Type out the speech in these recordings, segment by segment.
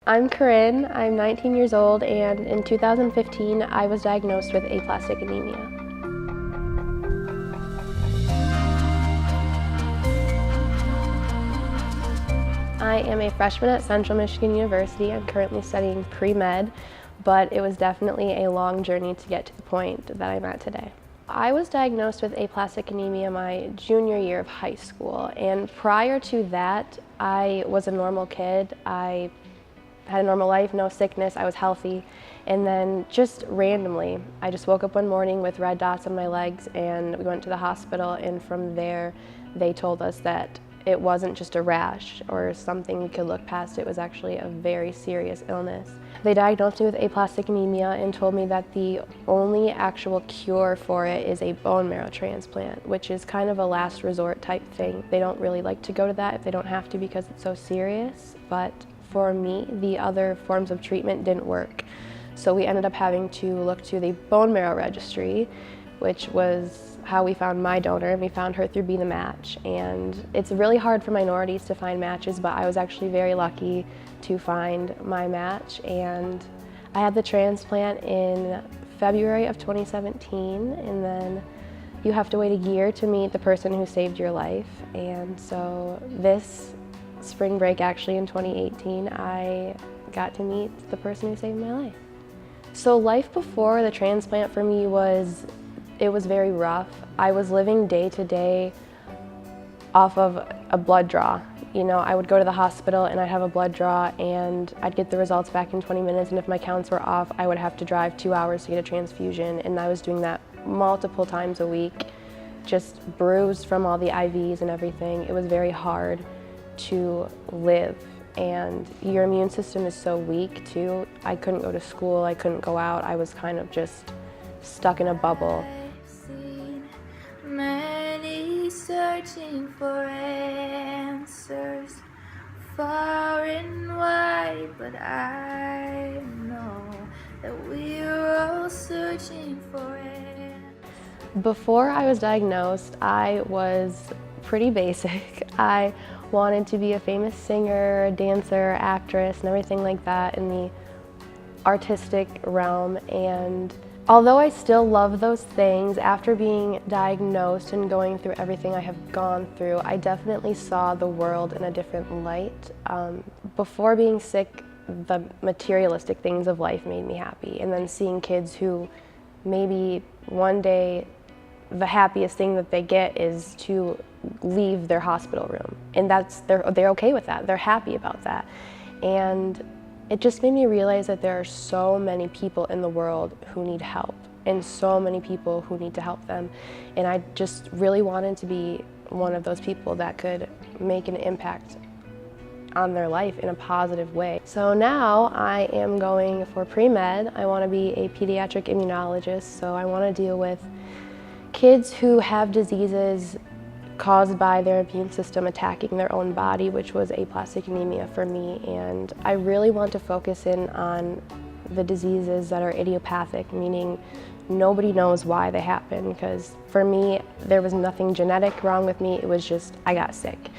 I'm Corrine, I'm 19 years old, and in 2015 I was diagnosed with aplastic anemia. I am a freshman at Central Michigan University. I'm currently studying pre-med, but it was definitely a long journey to get to the point that I'm at today. I was diagnosed with aplastic anemia my junior year of high school, and prior to that I was a normal kid. I had a normal life, no sickness, I was healthy. And then just randomly, I just woke up one morning with red dots on my legs and we went to the hospital, and from there they told us that it wasn't just a rash or something we could look past, it was actually a very serious illness. They diagnosed me with aplastic anemia and told me that the only actual cure for it is a bone marrow transplant, which is kind of a last resort type thing. They don't really like to go to that if they don't have to because it's so serious, but for me, the other forms of treatment didn't work. So we ended up having to look to the bone marrow registry, which was how we found my donor, and we found her through Be The Match. And it's really hard for minorities to find matches, but I was actually very lucky to find my match. And I had the transplant in February of 2017, and then you have to wait a year to meet the person who saved your life. And so this spring break, actually in 2018, I got to meet the person who saved my life. So life before the transplant for me was very rough. I was living day to day off of a blood draw. You know, I would go to the hospital and I'd have a blood draw and I'd get the results back in 20 minutes, and if my counts were off, I would have to drive 2 hours to get a transfusion, and I was doing that multiple times a week, just bruised from all the IVs and everything. It was very hard to live, and your immune system is so weak too. I couldn't go to school, I couldn't go out, I was kind of just stuck in a bubble. I've seen many searching for answers far and wide, but I know that we're all searching for answers. Before I was diagnosed, I was pretty basic. I wanted to be a famous singer, dancer, actress, and everything like that in the artistic realm. And although I still love those things, after being diagnosed and going through everything I have gone through, I definitely saw the world in a different light. Before being sick, the materialistic things of life made me happy. And then seeing kids who maybe one day the happiest thing that they get is to leave their hospital room, and they're okay with that. They're happy about that. And it just made me realize that there are so many people in the world who need help, and so many people who need to help them. And I just really wanted to be one of those people that could make an impact on their life in a positive way. So now I am going for pre-med. I want to be a pediatric immunologist, so I want to deal with kids who have diseases caused by their immune system attacking their own body, which was aplastic anemia for me. And I really want to focus in on the diseases that are idiopathic, meaning nobody knows why they happen, because for me, there was nothing genetic wrong with me, it was just I got sick.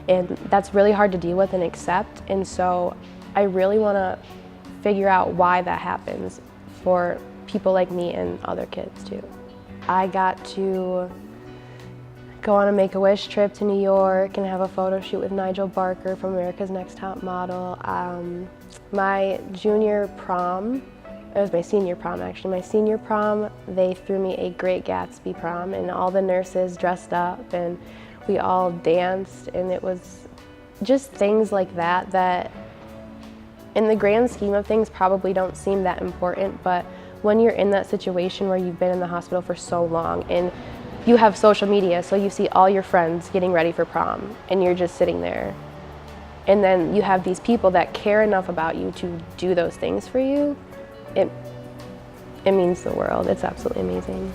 And that's really hard to deal with and accept, and so I really want to figure out why that happens for people like me and other kids too. I got to go on a Make-A-Wish trip to New York and have a photo shoot with Nigel Barker from America's Next Top Model. My junior prom, it was my senior prom actually, my senior prom, they threw me a Great Gatsby prom, and all the nurses dressed up and we all danced, and it was just things like that that in the grand scheme of things probably don't seem that important, but when you're in that situation where you've been in the hospital for so long and you have social media, so you see all your friends getting ready for prom and you're just sitting there, and then you have these people that care enough about you to do those things for you, it means the world. It's absolutely amazing.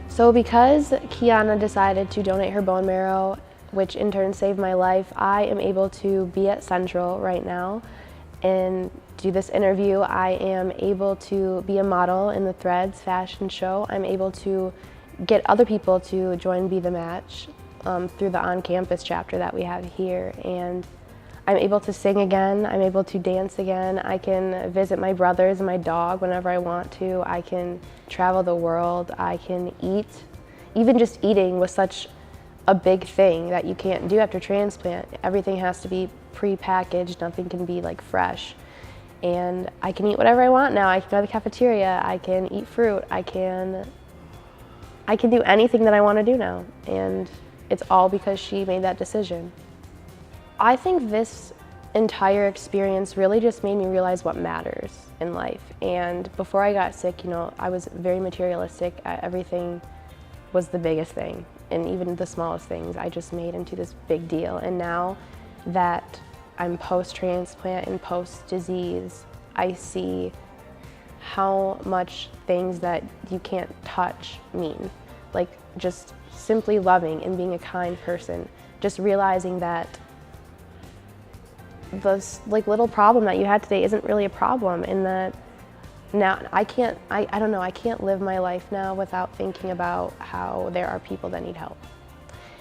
So because Kiana decided to donate her bone marrow, which in turn saved my life, I am able to be at Central right now and do this interview. I am able to be a model in the Threads fashion show. I'm able to get other people to join Be The Match through the on-campus chapter that we have here. And I'm able to sing again, I'm able to dance again, I can visit my brothers and my dog whenever I want to, I can travel the world, I can eat. Even just eating was such a big thing that you can't do after transplant. Everything has to be pre-packaged, nothing can be like fresh. And I can eat whatever I want now. I can go to the cafeteria, I can eat fruit, I can do anything that I want to do now. And it's all because she made that decision. I think this entire experience really just made me realize what matters in life. And before I got sick, I was very materialistic. Everything was the biggest thing. And even the smallest things I just made into this big deal. And now that I'm post-transplant and post-disease, I see how much things that you can't touch mean. Like just simply loving and being a kind person. Just realizing that this little problem that you had today isn't really a problem, and that now I don't know, I can't live my life now without thinking about how there are people that need help.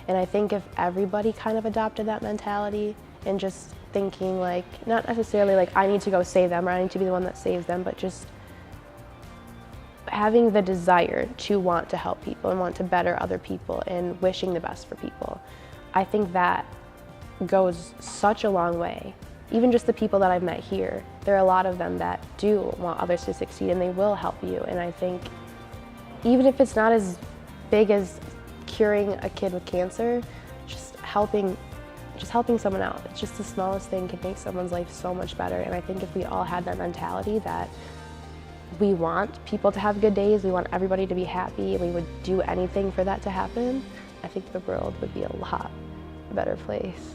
And I think if everybody kind of adopted that mentality and just thinking like, not necessarily like I need to go save them or I need to be the one that saves them, but just having the desire to want to help people and want to better other people and wishing the best for people, I think that goes such a long way. Even just the people that I've met here, there are a lot of them that do want others to succeed and they will help you. And I think even if it's not as big as curing a kid with cancer, just helping someone out. It's just the smallest thing can make someone's life so much better. And I think if we all had that mentality that we want people to have good days, we want everybody to be happy, and we would do anything for that to happen, I think the world would be a lot better place.